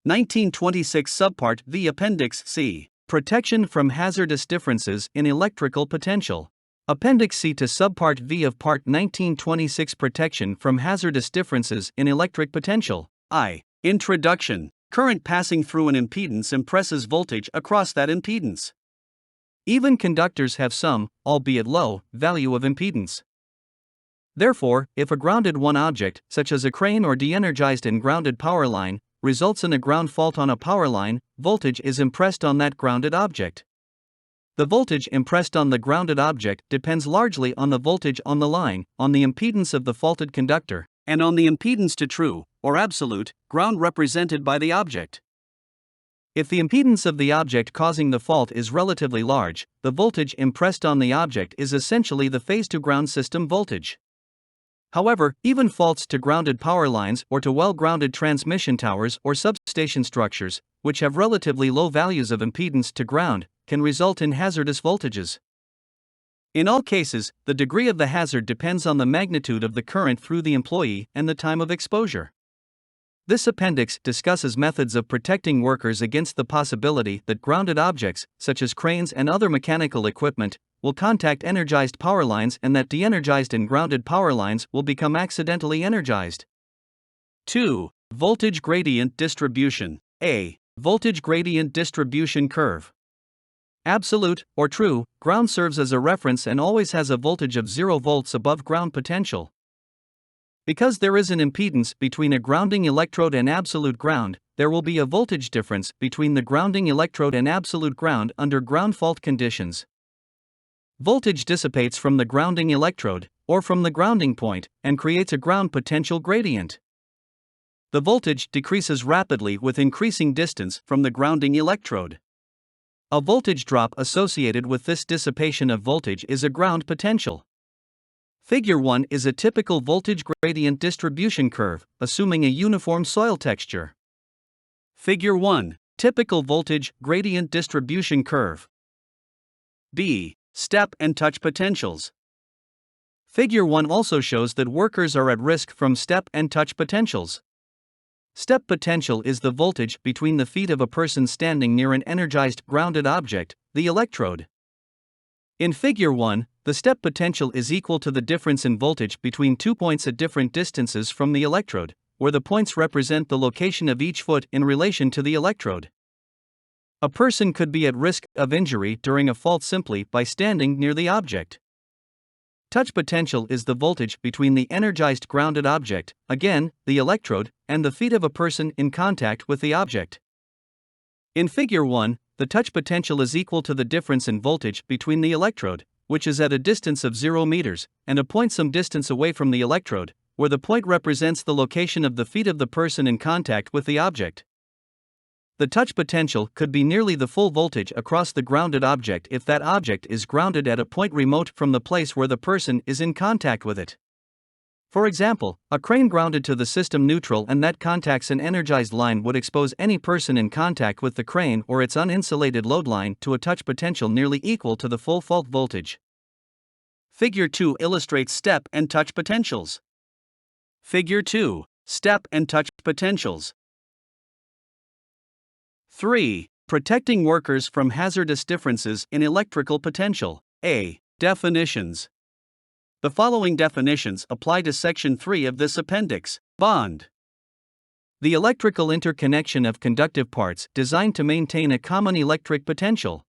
1926 Subpart V Appendix C. Protection from hazardous differences in electrical potential. Appendix C to Subpart V of Part 1926 Protection from hazardous differences in electric potential. Introduction. Current passing through an impedance impresses voltage across that impedance. Even conductors have some, albeit low, value of impedance. Therefore, if a grounded object, such as a crane or de-energized and grounded power line, results in a ground fault on a power line, voltage is impressed on that grounded object. The voltage impressed on the grounded object depends largely on the voltage on the line, on the impedance of the faulted conductor, and on the impedance to true, or absolute, ground represented by the object. If the impedance of the object causing the fault is relatively large, the voltage impressed on the object is essentially the phase-to-ground system voltage. However, even faults to grounded power lines or to well-grounded transmission towers or substation structures, which have relatively low values of impedance to ground, can result in hazardous voltages. In all cases, the degree of the hazard depends on the magnitude of the current through the employee and the time of exposure. This appendix discusses methods of protecting workers against the possibility that grounded objects, such as cranes and other mechanical equipment, will contact energized power lines and that de-energized and grounded power lines will become accidentally energized. 2. Voltage gradient distribution. A. Voltage gradient distribution curve. Absolute, or true, ground serves as a reference and always has a voltage of 0 volts above ground potential. Because there is an impedance between a grounding electrode and absolute ground, there will be a voltage difference between the grounding electrode and absolute ground under ground fault conditions. Voltage dissipates from the grounding electrode, or from the grounding point, and creates a ground potential gradient. The voltage decreases rapidly with increasing distance from the grounding electrode. A voltage drop associated with this dissipation of voltage is a ground potential. Figure 1 is a typical voltage gradient distribution curve, assuming a uniform soil texture. Figure 1. Typical voltage gradient distribution curve. B. Step and touch potentials. Figure 1 also shows that workers are at risk from step and touch potentials. Step potential is the voltage between the feet of a person standing near an energized, grounded object, the electrode. In Figure 1, the step potential is equal to the difference in voltage between 2 points at different distances from the electrode, where the points represent the location of each foot in relation to the electrode. A person could be at risk of injury during a fault simply by standing near the object. Touch potential is the voltage between the energized grounded object, again, the electrode, and the feet of a person in contact with the object. In Figure 1, the touch potential is equal to the difference in voltage between the electrode, which is at a distance of 0 meters, and a point some distance away from the electrode, where the point represents the location of the feet of the person in contact with the object. The touch potential could be nearly the full voltage across the grounded object if that object is grounded at a point remote from the place where the person is in contact with it. For example, a crane grounded to the system neutral and that contacts an energized line would expose any person in contact with the crane or its uninsulated load line to a touch potential nearly equal to the full fault voltage. Figure 2 illustrates step and touch potentials. Figure 2. Step and touch potentials. 3. Protecting workers from hazardous differences in electrical potential. A. Definitions. The following definitions apply to Section 3 of this appendix. Bond. The electrical interconnection of conductive parts designed to maintain a common electric potential.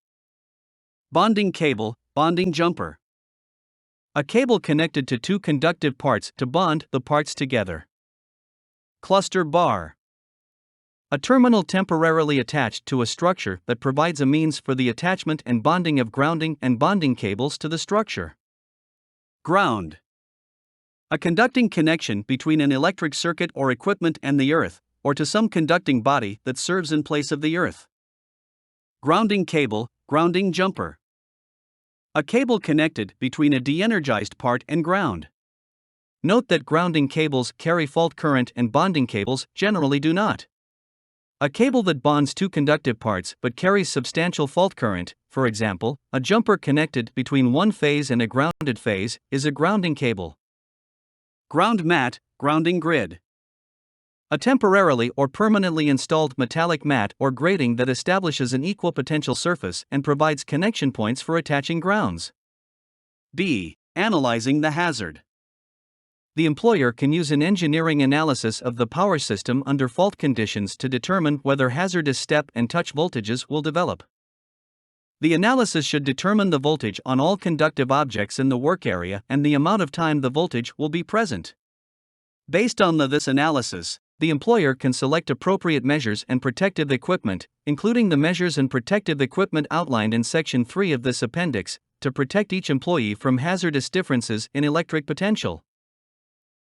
Bonding cable, bonding jumper. A cable connected to two conductive parts to bond the parts together. Cluster bar. A terminal temporarily attached to a structure that provides a means for the attachment and bonding of grounding and bonding cables to the structure. Ground. A conducting connection between an electric circuit or equipment and the earth, or to some conducting body that serves in place of the earth. Grounding cable, grounding jumper. A cable connected between a de-energized part and ground. Note that grounding cables carry fault current and bonding cables generally do not. A cable that bonds two conductive parts but carries substantial fault current, for example, a jumper connected between one phase and a grounded phase, is a grounding cable. Ground mat, grounding grid. A temporarily or permanently installed metallic mat or grating that establishes an equal potential surface and provides connection points for attaching grounds. B. Analyzing the hazard. The employer can use an engineering analysis of the power system under fault conditions to determine whether hazardous step and touch voltages will develop. The analysis should determine the voltage on all conductive objects in the work area and the amount of time the voltage will be present. Based on this analysis, the employer can select appropriate measures and protective equipment, including the measures and protective equipment outlined in Section 3 of this appendix, to protect each employee from hazardous differences in electric potential.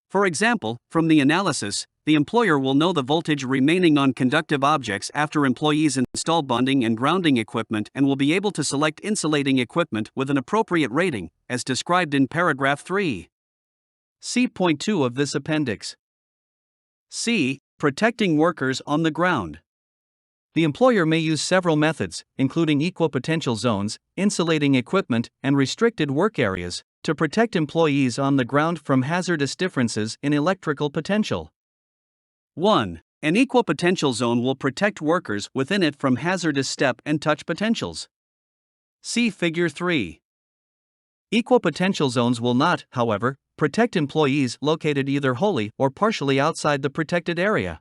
For example, from the analysis, the employer will know the voltage remaining on conductive objects after employees install bonding and grounding equipment and will be able to select insulating equipment with an appropriate rating, as described in paragraph 3. See point 2 of this appendix. C. Protecting workers on the ground. The employer may use several methods, including equal potential zones, insulating equipment, and restricted work areas, to protect employees on the ground from hazardous differences in electrical potential. 1. An equal potential zone will protect workers within it from hazardous step and touch potentials. See Figure 3. Equal potential zones will not, however, protect employees located either wholly or partially outside the protected area.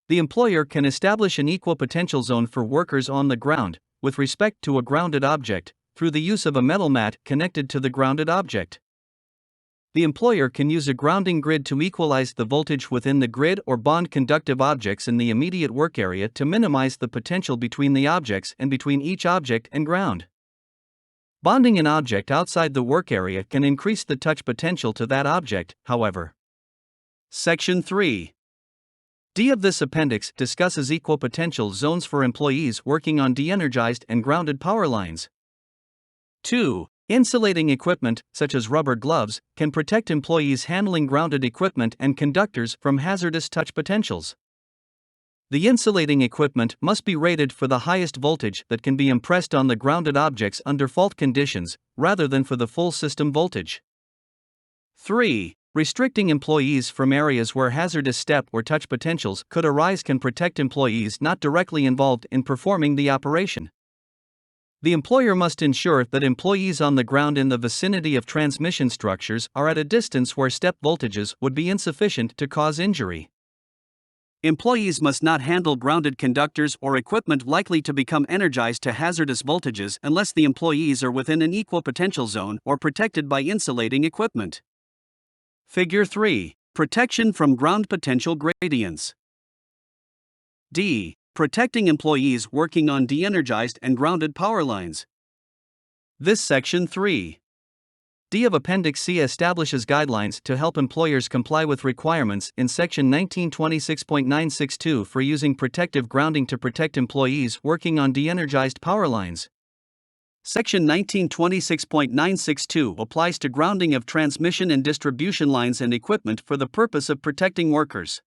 The employer can establish an equal potential zone for workers on the ground, with respect to a grounded object, through the use of a metal mat connected to the grounded object. The employer can use a grounding grid to equalize the voltage within the grid or bond conductive objects in the immediate work area to minimize the potential between the objects and between each object and ground. Bonding an object outside the work area can increase the touch potential to that object, however. Section 3. D of this appendix discusses equal potential zones for employees working on de-energized and grounded power lines. 2. Insulating equipment, such as rubber gloves, can protect employees handling grounded equipment and conductors from hazardous touch potentials. The insulating equipment must be rated for the highest voltage that can be impressed on the grounded objects under fault conditions, rather than for the full system voltage. 3. Restricting employees from areas where hazardous step or touch potentials could arise can protect employees not directly involved in performing the operation. The employer must ensure that employees on the ground in the vicinity of transmission structures are at a distance where step voltages would be insufficient to cause injury. Employees must not handle grounded conductors or equipment likely to become energized to hazardous voltages unless the employees are within an equal potential zone or protected by insulating equipment. Figure 3. Protection from ground potential gradients. D. Protecting employees working on de-energized and grounded power lines. This Section 3. D of Appendix C establishes guidelines to help employers comply with requirements in Section 1926.962 for using protective grounding to protect employees working on de-energized power lines. Section 1926.962 applies to grounding of transmission and distribution lines and equipment for the purpose of protecting workers.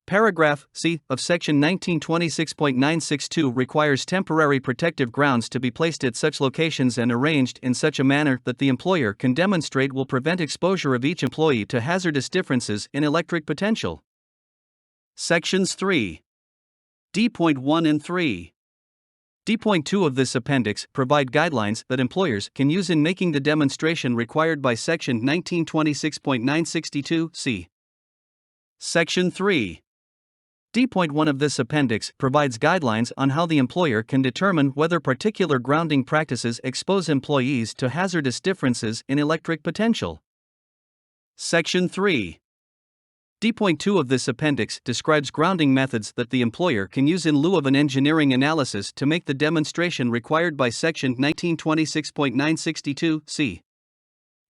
Paragraph C of Section 1926.962 requires temporary protective grounds to be placed at such locations and arranged in such a manner that the employer can demonstrate will prevent exposure of each employee to hazardous differences in electric potential. Sections 3. D.1 and 3. D.2 of this appendix provide guidelines that employers can use in making the demonstration required by Section 1926.962(c). Section 3. D.1 of this appendix provides guidelines on how the employer can determine whether particular grounding practices expose employees to hazardous differences in electric potential. Section 3. D.2 of this appendix describes grounding methods that the employer can use in lieu of an engineering analysis to make the demonstration required by Section 1926.962(c).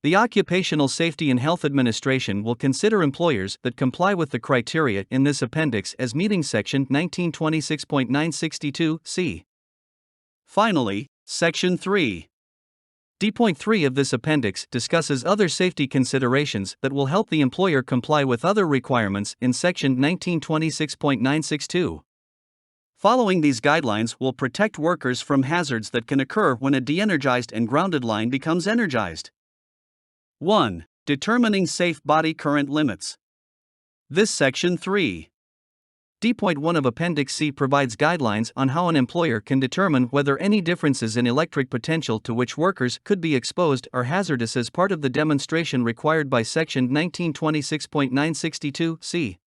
The Occupational Safety and Health Administration will consider employers that comply with the criteria in this appendix as meeting Section 1926.962(c). Finally, Section 3. D.3 of this appendix discusses other safety considerations that will help the employer comply with other requirements in Section 1926.962. Following these guidelines will protect workers from hazards that can occur when a de-energized and grounded line becomes energized. 1. Determining safe body current limits. This Section 3. D.1 of Appendix C provides guidelines on how an employer can determine whether any differences in electric potential to which workers could be exposed are hazardous as part of the demonstration required by Section 1926.962 C.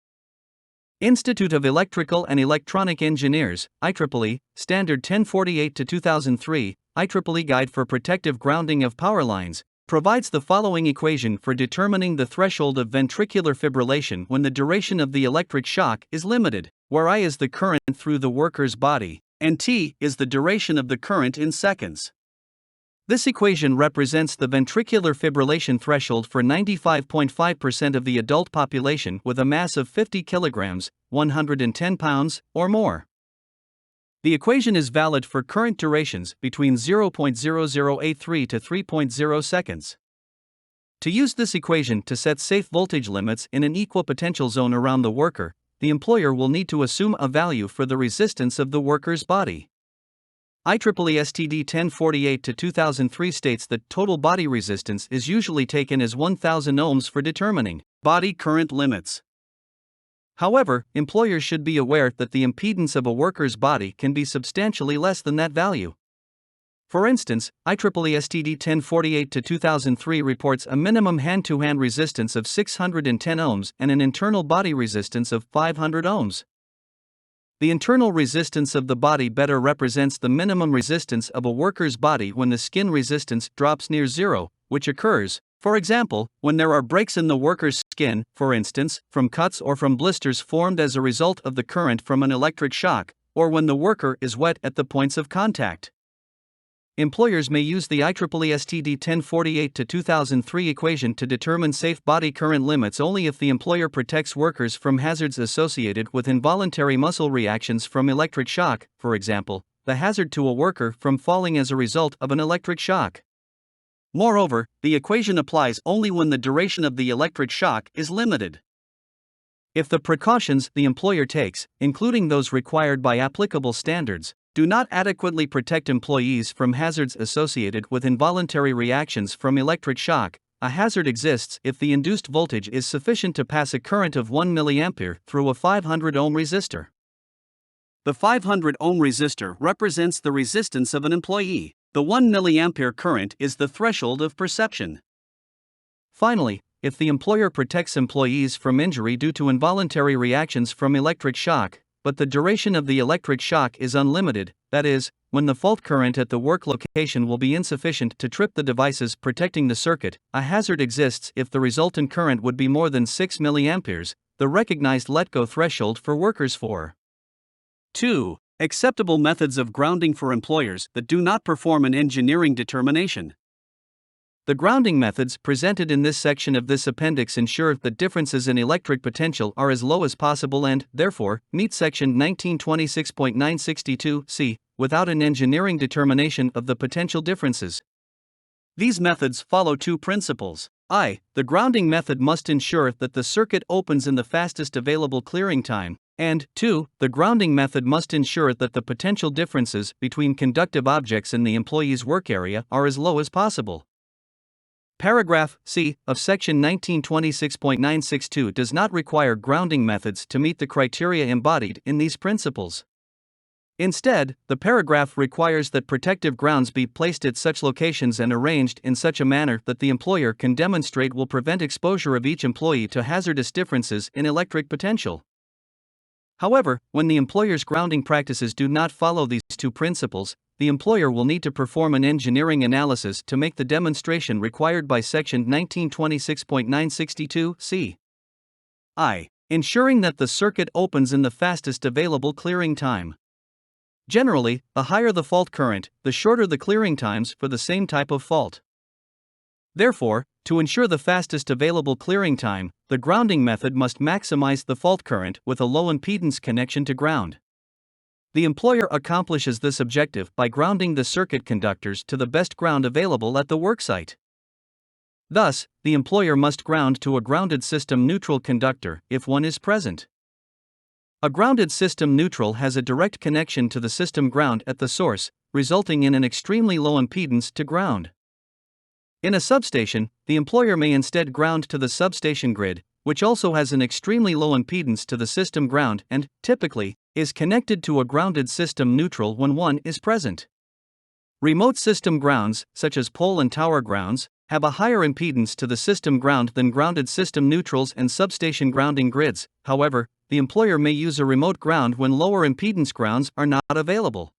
Institute of Electrical and Electronic Engineers, IEEE, Standard 1048-2003, IEEE Guide for Protective Grounding of Power Lines, provides the following equation for determining the threshold of ventricular fibrillation when the duration of the electric shock is limited, where I is the current through the worker's body, and T is the duration of the current in seconds. This equation represents the ventricular fibrillation threshold for 95.5% of the adult population with a mass of 50 kilograms, 110 pounds, or more. The equation is valid for current durations between 0.0083 to 3.0 seconds. To use this equation to set safe voltage limits in an equal potential zone around the worker, the employer will need to assume a value for the resistance of the worker's body. IEEE STD 1048-2003 states that total body resistance is usually taken as 1000 ohms for determining body current limits. However, employers should be aware that the impedance of a worker's body can be substantially less than that value. For instance, IEEE STD 1048-2003 reports a minimum hand-to-hand resistance of 610 ohms and an internal body resistance of 500 ohms. The internal resistance of the body better represents the minimum resistance of a worker's body when the skin resistance drops near zero, which occurs, for example, when there are breaks in the worker's skin, for instance, from cuts or from blisters formed as a result of the current from an electric shock, or when the worker is wet at the points of contact. Employers may use the IEEE STD 1048-2003 equation to determine safe body current limits only if the employer protects workers from hazards associated with involuntary muscle reactions from electric shock, for example, the hazard to a worker from falling as a result of an electric shock. Moreover, the equation applies only when the duration of the electric shock is limited. If the precautions the employer takes, including those required by applicable standards, do not adequately protect employees from hazards associated with involuntary reactions from electric shock, a hazard exists if the induced voltage is sufficient to pass a current of 1 mA through a 500 ohm resistor. The 500 ohm resistor represents the resistance of an employee. The 1 mA current is the threshold of perception. Finally, if the employer protects employees from injury due to involuntary reactions from electric shock, but the duration of the electric shock is unlimited, that is, when the fault current at the work location will be insufficient to trip the devices protecting the circuit, a hazard exists if the resultant current would be more than 6 mA, the recognized let-go threshold for workers for 2. Acceptable methods of grounding for employers that do not perform an engineering determination. The grounding methods presented in this section of this appendix ensure that differences in electric potential are as low as possible and, therefore, meet Section 1926.962 C, without an engineering determination of the potential differences. These methods follow two principles. I. The grounding method must ensure that the circuit opens in the fastest available clearing time, and 2. The grounding method must ensure that the potential differences between conductive objects in the employee's work area are as low as possible. Paragraph C of Section 1926.962 does not require grounding methods to meet the criteria embodied in these principles. Instead, the paragraph requires that protective grounds be placed at such locations and arranged in such a manner that the employer can demonstrate will prevent exposure of each employee to hazardous differences in electric potential. However, when the employer's grounding practices do not follow these two principles, the employer will need to perform an engineering analysis to make the demonstration required by Section 1926.962 C. I. Ensuring that the circuit opens in the fastest available clearing time. Generally, the higher the fault current, the shorter the clearing times for the same type of fault. Therefore, to ensure the fastest available clearing time, the grounding method must maximize the fault current with a low impedance connection to ground. The employer accomplishes this objective by grounding the circuit conductors to the best ground available at the worksite. Thus, the employer must ground to a grounded system neutral conductor if one is present. A grounded system neutral has a direct connection to the system ground at the source, resulting in an extremely low impedance to ground. In a substation, the employer may instead ground to the substation grid, which also has an extremely low impedance to the system ground and, typically, is connected to a grounded system neutral when one is present. Remote system grounds, such as pole and tower grounds, have a higher impedance to the system ground than grounded system neutrals and substation grounding grids. However, the employer may use a remote ground when lower impedance grounds are not available.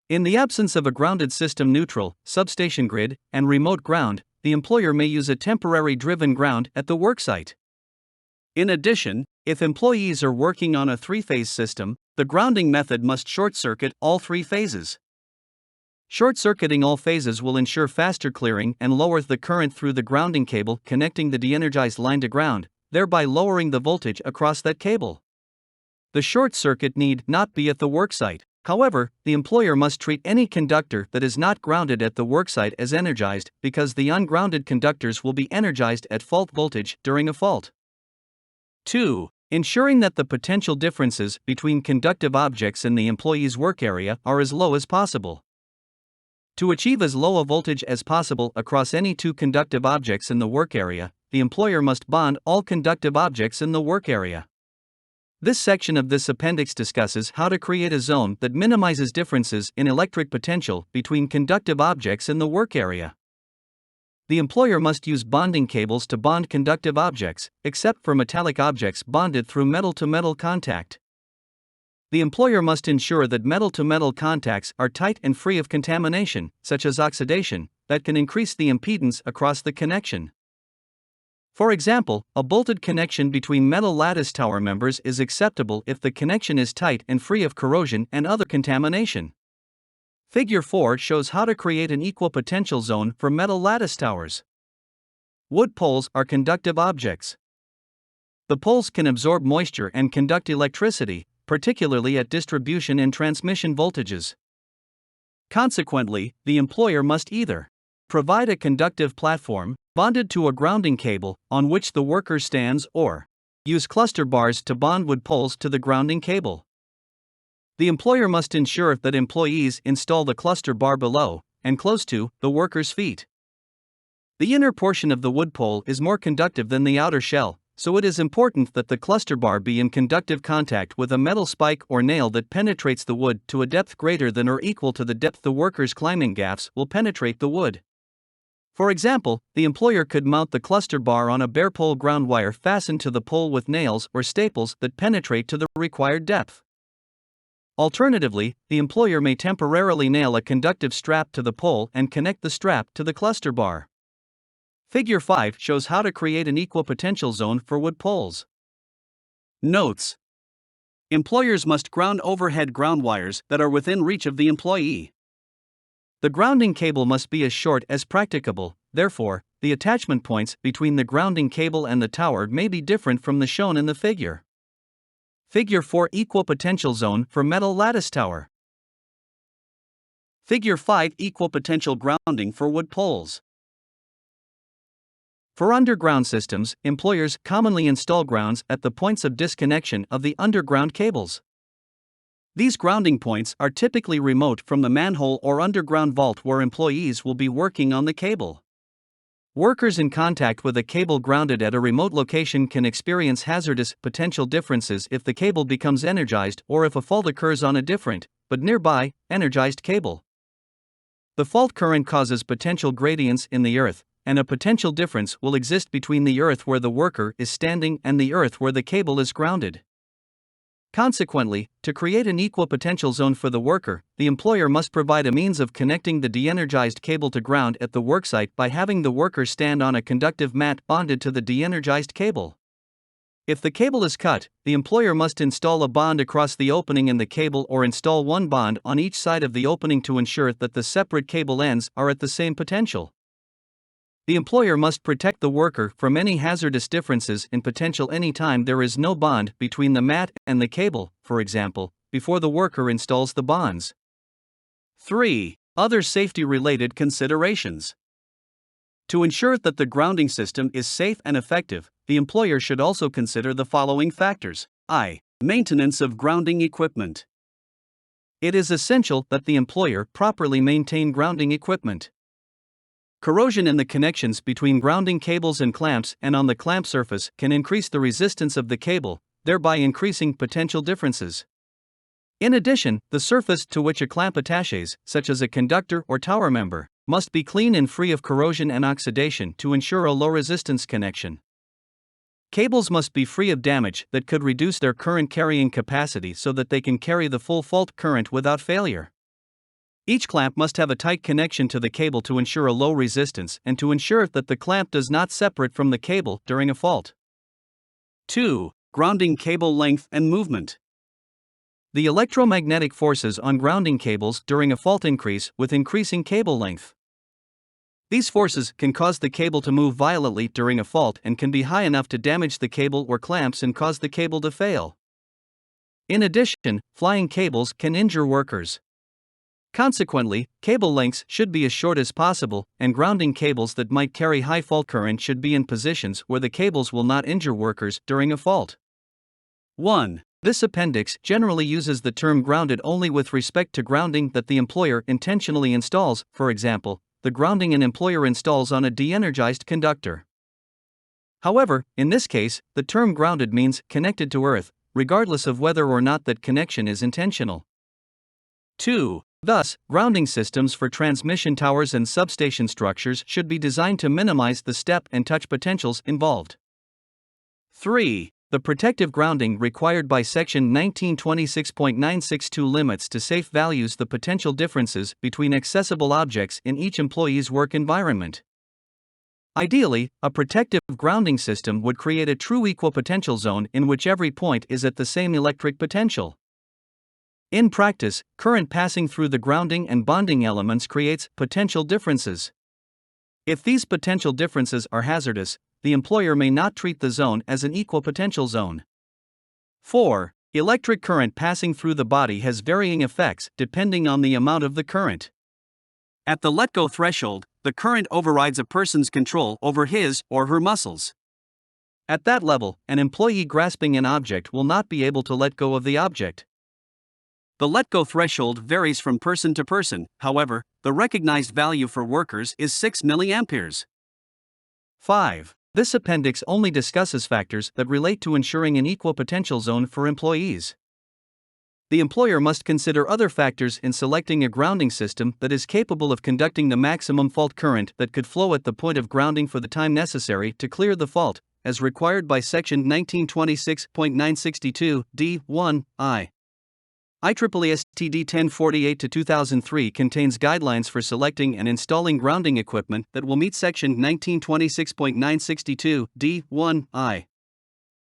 In the absence of a grounded system neutral, substation grid, and remote ground, the employer may use a temporary driven ground at the worksite. In addition, if employees are working on a three-phase system, the grounding method must short-circuit all three phases. Short-circuiting all phases will ensure faster clearing and lower the current through the grounding cable connecting the de-energized line to ground, thereby lowering the voltage across that cable. The short circuit need not be at the worksite. However, the employer must treat any conductor that is not grounded at the worksite as energized, because the ungrounded conductors will be energized at fault voltage during a fault. 2. Ensuring that the potential differences between conductive objects in the employee's work area are as low as possible. To achieve as low a voltage as possible across any two conductive objects in the work area, the employer must bond all conductive objects in the work area. This section of this appendix discusses how to create a zone that minimizes differences in electric potential between conductive objects in the work area. The employer must use bonding cables to bond conductive objects, except for metallic objects bonded through metal-to-metal contact. The employer must ensure that metal-to-metal contacts are tight and free of contamination, such as oxidation, that can increase the impedance across the connection. For example, a bolted connection between metal lattice tower members is acceptable if the connection is tight and free of corrosion and other contamination. Figure 4 shows how to create an equal potential zone for metal lattice towers. Wood poles are conductive objects. The poles can absorb moisture and conduct electricity, particularly at distribution and transmission voltages. Consequently, the employer must either provide a conductive platform, bonded to a grounding cable, on which the worker stands, or use cluster bars to bond wood poles to the grounding cable. The employer must ensure that employees install the cluster bar below, and close to, the worker's feet. The inner portion of the wood pole is more conductive than the outer shell, so it is important that the cluster bar be in conductive contact with a metal spike or nail that penetrates the wood to a depth greater than or equal to the depth the worker's climbing gaffs will penetrate the wood. For example, the employer could mount the cluster bar on a bare pole ground wire fastened to the pole with nails or staples that penetrate to the required depth. Alternatively, the employer may temporarily nail a conductive strap to the pole and connect the strap to the cluster bar. Figure 5 shows how to create an equal potential zone for wood poles. Notes: employers must ground overhead ground wires that are within reach of the employee. The grounding cable must be as short as practicable, therefore, the attachment points between the grounding cable and the tower may be different from the shown in the figure. Figure 4 Equal potential zone for metal lattice tower. Figure 5 Equal potential grounding for wood poles. For underground systems, employers commonly install grounds at the points of disconnection of the underground cables. These grounding points are typically remote from the manhole or underground vault where employees will be working on the cable. Workers in contact with a cable grounded at a remote location can experience hazardous potential differences if the cable becomes energized or if a fault occurs on a different, but nearby, energized cable. The fault current causes potential gradients in the earth, and a potential difference will exist between the earth where the worker is standing and the earth where the cable is grounded. Consequently, to create an equal potential zone for the worker, the employer must provide a means of connecting the de-energized cable to ground at the worksite by having the worker stand on a conductive mat bonded to the de-energized cable. If the cable is cut, the employer must install a bond across the opening in the cable or install one bond on each side of the opening to ensure that the separate cable ends are at the same potential. The employer must protect the worker from any hazardous differences in potential anytime there is no bond between the mat and the cable, for example, before the worker installs the bonds. 3. Other safety-related considerations. To ensure that the grounding system is safe and effective, the employer should also consider the following factors. I. Maintenance of grounding equipment. It is essential that the employer properly maintain grounding equipment. Corrosion in the connections between grounding cables and clamps and on the clamp surface can increase the resistance of the cable, thereby increasing potential differences. In addition, the surface to which a clamp attaches, such as a conductor or tower member, must be clean and free of corrosion and oxidation to ensure a low resistance connection. Cables must be free of damage that could reduce their current carrying capacity so that they can carry the full fault current without failure. Each clamp must have a tight connection to the cable to ensure a low resistance and to ensure that the clamp does not separate from the cable during a fault. 2. Grounding cable length and movement. The electromagnetic forces on grounding cables during a fault increase with increasing cable length. These forces can cause the cable to move violently during a fault and can be high enough to damage the cable or clamps and cause the cable to fail. In addition, flying cables can injure workers. Consequently, cable lengths should be as short as possible, and grounding cables that might carry high fault current should be in positions where the cables will not injure workers during a fault. 1. This appendix generally uses the term grounded only with respect to grounding that the employer intentionally installs, for example, the grounding an employer installs on a de-energized conductor. However, in this case, the term grounded means connected to earth, regardless of whether or not that connection is intentional. 2. Thus, grounding systems for transmission towers and substation structures should be designed to minimize the step and touch potentials involved. 3. The protective grounding required by Section 1926.962 limits to safe values the potential differences between accessible objects in each employee's work environment. Ideally, a protective grounding system would create a true equal potential zone in which every point is at the same electric potential. In practice, current passing through the grounding and bonding elements creates potential differences. If these potential differences are hazardous, the employer may not treat the zone as an equal potential zone. 4. Electric current passing through the body has varying effects depending on the amount of the current. At the let-go threshold, the current overrides a person's control over his or her muscles. At that level, an employee grasping an object will not be able to let go of the object. The let-go threshold varies from person to person, however, the recognized value for workers is 6 milliamperes. 5. This appendix only discusses factors that relate to ensuring an equal potential zone for employees. The employer must consider other factors in selecting a grounding system that is capable of conducting the maximum fault current that could flow at the point of grounding for the time necessary to clear the fault, as required by Section 1926.962 D1I. IEEE STD 1048-2003 contains guidelines for selecting and installing grounding equipment that will meet Section 1926.962 D1I.